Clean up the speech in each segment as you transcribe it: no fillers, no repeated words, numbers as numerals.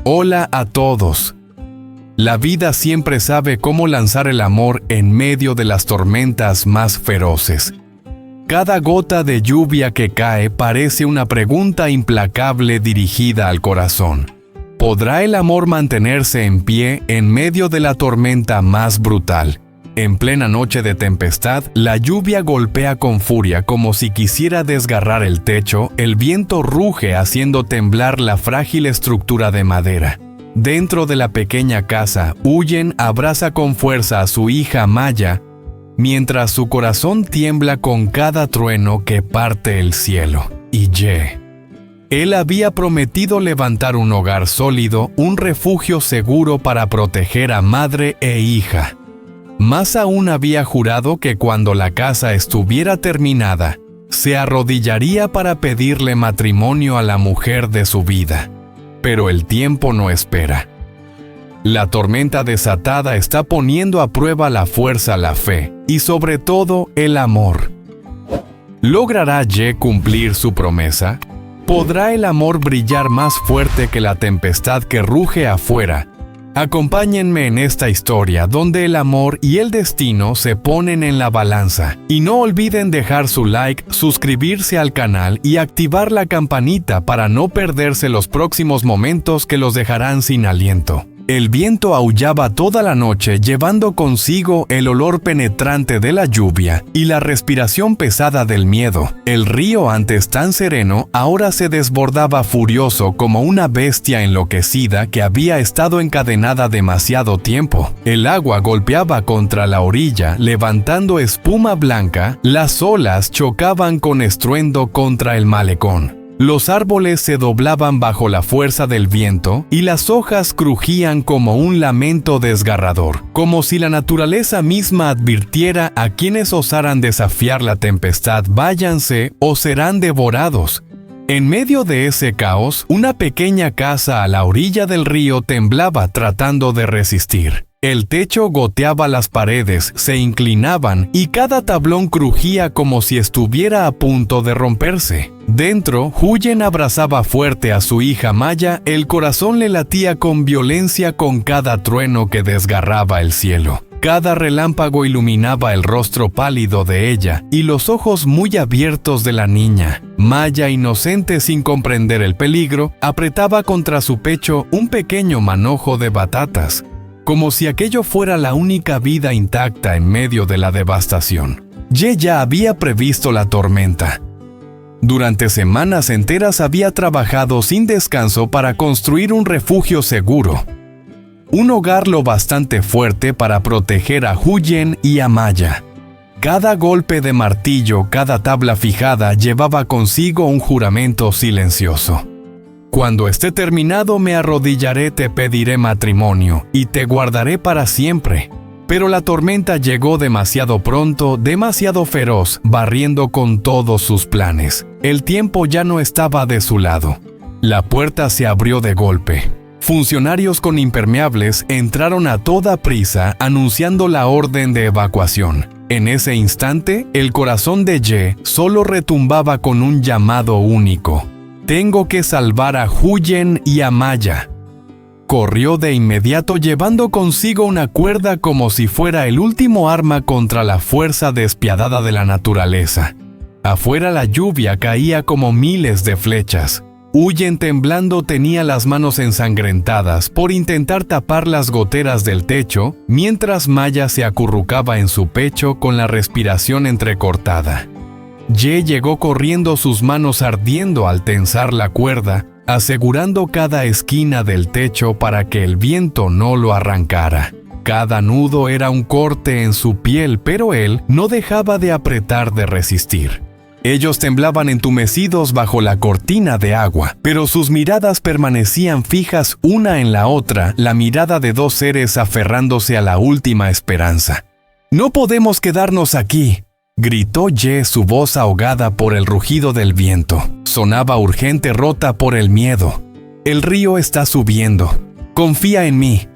Hola a todos. La vida siempre sabe cómo lanzar el amor en medio de las tormentas más feroces. Cada gota de lluvia que cae parece una pregunta implacable dirigida al corazón. ¿Podrá el amor mantenerse en pie en medio de la tormenta más brutal? En plena noche de tempestad, la lluvia golpea con furia como si quisiera desgarrar el techo, el viento ruge haciendo temblar la frágil estructura de madera. Dentro de la pequeña casa, Huyen abraza con fuerza a su hija Maya, mientras su corazón tiembla con cada trueno que parte el cielo. Y él había prometido levantar un hogar sólido, un refugio seguro para proteger a madre e hija. Más aún había jurado que cuando la casa estuviera terminada, se arrodillaría para pedirle matrimonio a la mujer de su vida. Pero el tiempo no espera. La tormenta desatada está poniendo a prueba la fuerza, la fe y sobre todo el amor. ¿Logrará Ye cumplir su promesa? ¿Podrá el amor brillar más fuerte que la tempestad que ruge afuera? Acompáñenme en esta historia donde el amor y el destino se ponen en la balanza. Y no olviden dejar su like, suscribirse al canal y activar la campanita para no perderse los próximos momentos que los dejarán sin aliento. El viento aullaba toda la noche llevando consigo el olor penetrante de la lluvia y la respiración pesada del miedo. El río, antes tan sereno, ahora se desbordaba furioso como una bestia enloquecida que había estado encadenada demasiado tiempo. El agua golpeaba contra la orilla, levantando espuma blanca, las olas chocaban con estruendo contra el malecón. Los árboles se doblaban bajo la fuerza del viento y las hojas crujían como un lamento desgarrador, como si la naturaleza misma advirtiera a quienes osaran desafiar la tempestad: váyanse o serán devorados. En medio de ese caos, una pequeña casa a la orilla del río temblaba tratando de resistir. El techo goteaba las paredes, se inclinaban y cada tablón crujía como si estuviera a punto de romperse. Dentro, Huyen abrazaba fuerte a su hija Maya, el corazón le latía con violencia con cada trueno que desgarraba el cielo. Cada relámpago iluminaba el rostro pálido de ella y los ojos muy abiertos de la niña. Maya, inocente sin comprender el peligro, apretaba contra su pecho un pequeño manojo de batatas, como si aquello fuera la única vida intacta en medio de la devastación. Ye ya había previsto la tormenta. Durante semanas enteras había trabajado sin descanso para construir un refugio seguro, un hogar lo bastante fuerte para proteger a Huyen y a Maya. Cada golpe de martillo, cada tabla fijada llevaba consigo un juramento silencioso. Cuando esté terminado me arrodillaré, te pediré matrimonio y te guardaré para siempre. Pero la tormenta llegó demasiado pronto, demasiado feroz, barriendo con todos sus planes. El tiempo ya no estaba de su lado. La puerta se abrió de golpe. Funcionarios con impermeables entraron a toda prisa anunciando la orden de evacuación. En ese instante, el corazón de Ye solo retumbaba con un llamado único: tengo que salvar a Huyen y a Maya. Corrió de inmediato llevando consigo una cuerda como si fuera el último arma contra la fuerza despiadada de la naturaleza. Afuera la lluvia caía como miles de flechas. Huyen, temblando, tenía las manos ensangrentadas por intentar tapar las goteras del techo, mientras Maya se acurrucaba en su pecho con la respiración entrecortada. Ye llegó corriendo, sus manos ardiendo al tensar la cuerda, asegurando cada esquina del techo para que el viento no lo arrancara. Cada nudo era un corte en su piel, pero él no dejaba de apretar, de resistir. Ellos temblaban entumecidos bajo la cortina de agua, pero sus miradas permanecían fijas una en la otra, la mirada de dos seres aferrándose a la última esperanza. «No podemos quedarnos aquí», gritó Ye, su voz ahogada por el rugido del viento. Sonaba urgente, rota por el miedo. «El río está subiendo. Confía en mí.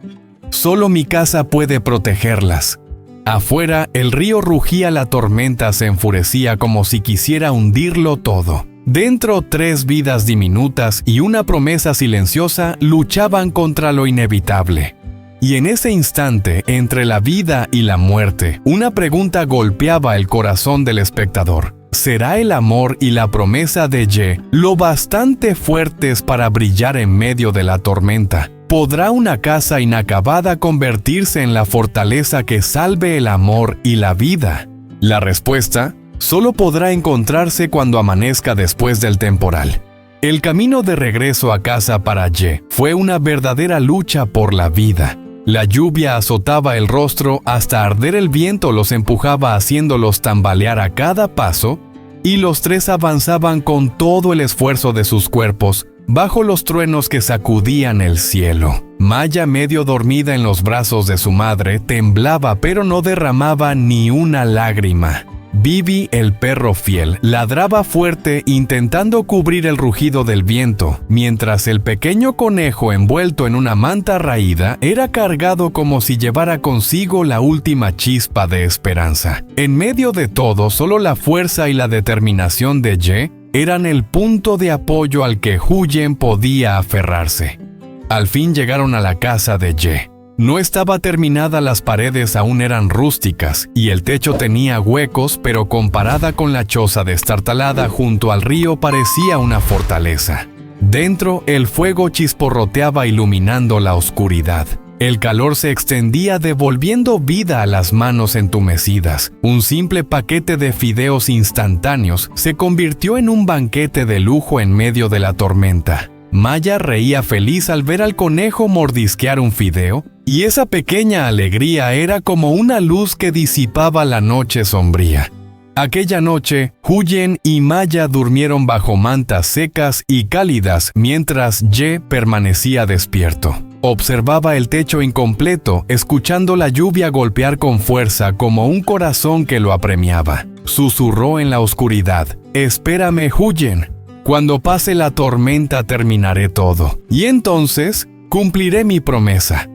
Solo mi casa puede protegerlas». Afuera, el río rugía, la tormenta se enfurecía como si quisiera hundirlo todo. Dentro, 3 vidas diminutas y una promesa silenciosa luchaban contra lo inevitable. Y en ese instante, entre la vida y la muerte, una pregunta golpeaba el corazón del espectador. ¿Será el amor y la promesa de Ye lo bastante fuertes para brillar en medio de la tormenta? ¿Podrá una casa inacabada convertirse en la fortaleza que salve el amor y la vida? La respuesta solo podrá encontrarse cuando amanezca después del temporal. El camino de regreso a casa para Ye fue una verdadera lucha por la vida. La lluvia azotaba el rostro hasta arder, el viento los empujaba haciéndolos tambalear a cada paso, y los 3 avanzaban con todo el esfuerzo de sus cuerpos, bajo los truenos que sacudían el cielo. Maya, medio dormida en los brazos de su madre, temblaba pero no derramaba ni una lágrima. Bibi, el perro fiel, ladraba fuerte intentando cubrir el rugido del viento, mientras el pequeño conejo envuelto en una manta raída era cargado como si llevara consigo la última chispa de esperanza. En medio de todo, solo la fuerza y la determinación de Ye eran el punto de apoyo al que Huyen podía aferrarse. Al fin llegaron a la casa de Ye. No estaba terminada, las paredes aún eran rústicas y el techo tenía huecos, pero comparada con la choza destartalada junto al río parecía una fortaleza. Dentro, el fuego chisporroteaba iluminando la oscuridad. El calor se extendía devolviendo vida a las manos entumecidas. Un simple paquete de fideos instantáneos se convirtió en un banquete de lujo en medio de la tormenta. Maya reía feliz al ver al conejo mordisquear un fideo, y esa pequeña alegría era como una luz que disipaba la noche sombría. Aquella noche, Huyen y Maya durmieron bajo mantas secas y cálidas mientras Ye permanecía despierto. Observaba el techo incompleto, escuchando la lluvia golpear con fuerza como un corazón que lo apremiaba. Susurró en la oscuridad: «Espérame, Huyen. Cuando pase la tormenta terminaré todo, y entonces cumpliré mi promesa».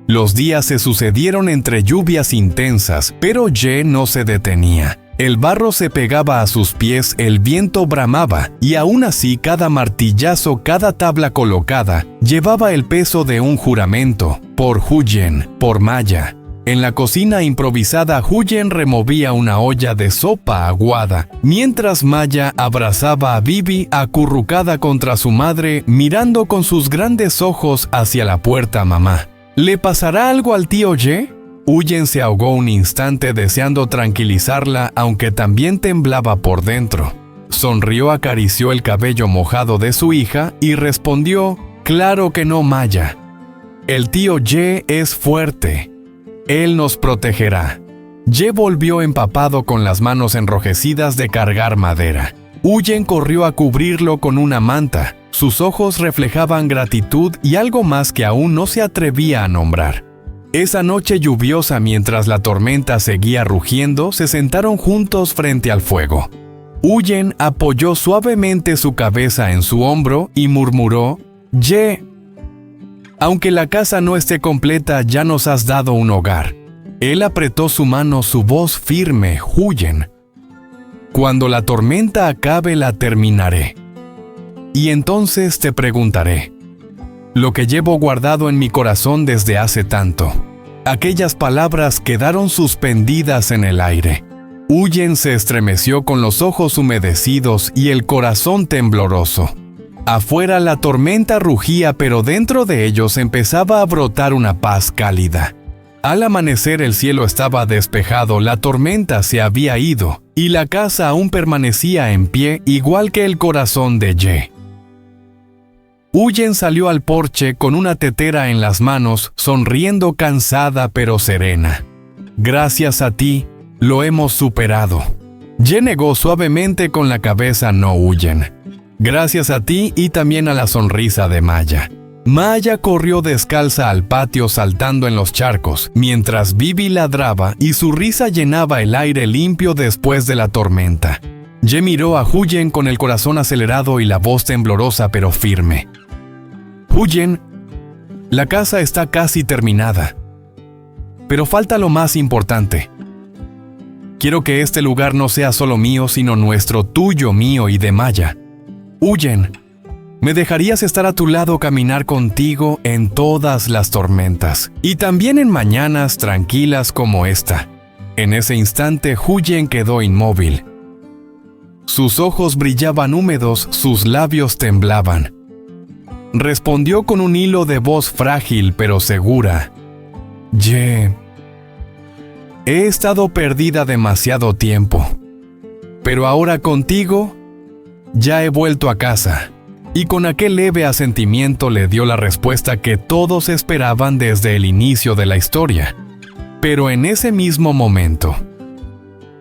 Los días se sucedieron entre lluvias intensas, pero Ye no se detenía. El barro se pegaba a sus pies, el viento bramaba, y aún así cada martillazo, cada tabla colocada, llevaba el peso de un juramento, por Huyen, por Maya. En la cocina improvisada, Huyen removía una olla de sopa aguada, mientras Maya abrazaba a Bibi acurrucada contra su madre, mirando con sus grandes ojos hacia la puerta. «Mamá, ¿le pasará algo al tío Ye?». Huyen se ahogó un instante deseando tranquilizarla, aunque también temblaba por dentro. Sonrió, acarició el cabello mojado de su hija y respondió: «Claro que no, Maya. El tío Ye es fuerte. Él nos protegerá». Ye volvió empapado con las manos enrojecidas de cargar madera. Huyen corrió a cubrirlo con una manta. Sus ojos reflejaban gratitud y algo más que aún no se atrevía a nombrar. Esa noche lluviosa, mientras la tormenta seguía rugiendo, se sentaron juntos frente al fuego. Huyen apoyó suavemente su cabeza en su hombro y murmuró: «Ye, aunque la casa no esté completa, ya nos has dado un hogar». Él apretó su mano, su voz firme: «Huyen, cuando la tormenta acabe la terminaré. Y entonces te preguntaré lo que llevo guardado en mi corazón desde hace tanto». Aquellas palabras quedaron suspendidas en el aire. Huyen se estremeció con los ojos humedecidos y el corazón tembloroso. Afuera la tormenta rugía, pero dentro de ellos empezaba a brotar una paz cálida. Al amanecer el cielo estaba despejado, la tormenta se había ido, y la casa aún permanecía en pie, igual que el corazón de Ye. Huyen salió al porche con una tetera en las manos, sonriendo, cansada pero serena. «Gracias a ti, lo hemos superado». Ye negó suavemente con la cabeza: «No, Huyen. Gracias a ti y también a la sonrisa de Maya». Maya corrió descalza al patio saltando en los charcos, mientras Bibi ladraba y su risa llenaba el aire limpio después de la tormenta. Ye miró a Huyen con el corazón acelerado y la voz temblorosa pero firme: «Huyen, la casa está casi terminada. Pero falta lo más importante. Quiero que este lugar no sea solo mío, sino nuestro, tuyo, mío y de Maya. huyen. Me dejarías estar a tu lado, caminar contigo en todas las tormentas, y también en mañanas tranquilas como esta. En ese instante, Huyen quedó inmóvil. Sus ojos brillaban húmedos, sus labios temblaban. Respondió con un hilo de voz frágil pero segura. Ye, he estado perdida demasiado tiempo, pero ahora contigo ya he vuelto a casa. Y con aquel leve asentimiento le dio la respuesta que todos esperaban desde el inicio de la historia. Pero en ese mismo momento,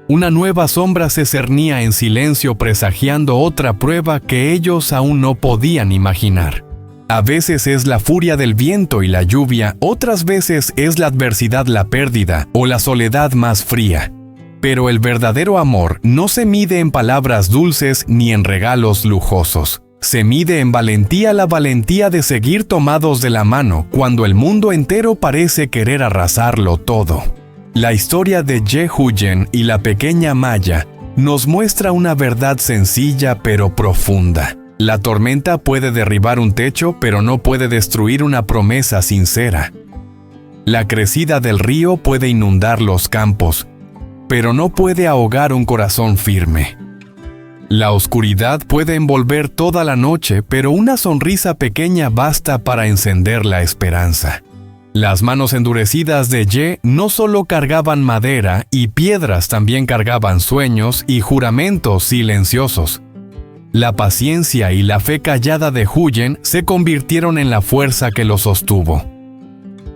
una nueva sombra se cernía en silencio presagiando otra prueba que ellos aún no podían imaginar. A veces es la furia del viento y la lluvia, otras veces es la adversidad, la pérdida o la soledad más fría. Pero el verdadero amor no se mide en palabras dulces ni en regalos lujosos. Se mide en valentía, la valentía de seguir tomados de la mano cuando el mundo entero parece querer arrasarlo todo. La historia de Ye Huyen y la pequeña Maya nos muestra una verdad sencilla pero profunda. La tormenta puede derribar un techo, pero no puede destruir una promesa sincera. La crecida del río puede inundar los campos, pero no puede ahogar un corazón firme. La oscuridad puede envolver toda la noche, pero una sonrisa pequeña basta para encender la esperanza. Las manos endurecidas de Ye no solo cargaban madera y piedras, también cargaban sueños y juramentos silenciosos. La paciencia y la fe callada de Huyen se convirtieron en la fuerza que lo sostuvo.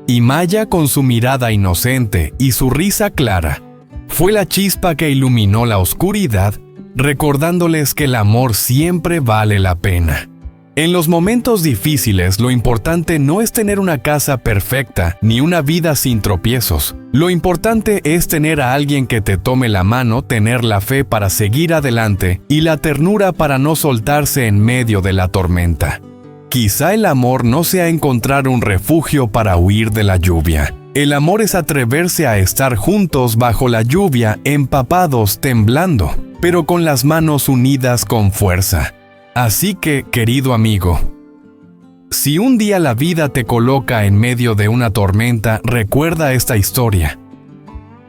Y Maya, con su mirada inocente y su risa clara, fue la chispa que iluminó la oscuridad, recordándoles que el amor siempre vale la pena. En los momentos difíciles, lo importante no es tener una casa perfecta ni una vida sin tropiezos. Lo importante es tener a alguien que te tome la mano, tener la fe para seguir adelante y la ternura para no soltarse en medio de la tormenta. Quizá el amor no sea encontrar un refugio para huir de la lluvia. El amor es atreverse a estar juntos bajo la lluvia, empapados, temblando, pero con las manos unidas con fuerza. Así que, querido amigo, si un día la vida te coloca en medio de una tormenta, recuerda esta historia.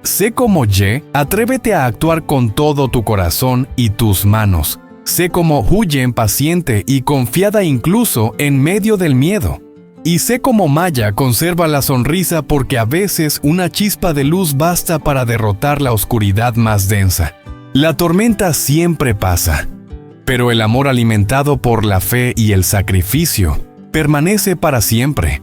Sé como Ye, atrévete a actuar con todo tu corazón y tus manos. Sé como Huyen, paciente y confiada incluso en medio del miedo. Y sé como Maya, conserva la sonrisa porque a veces una chispa de luz basta para derrotar la oscuridad más densa. La tormenta siempre pasa, pero el amor alimentado por la fe y el sacrificio permanece para siempre.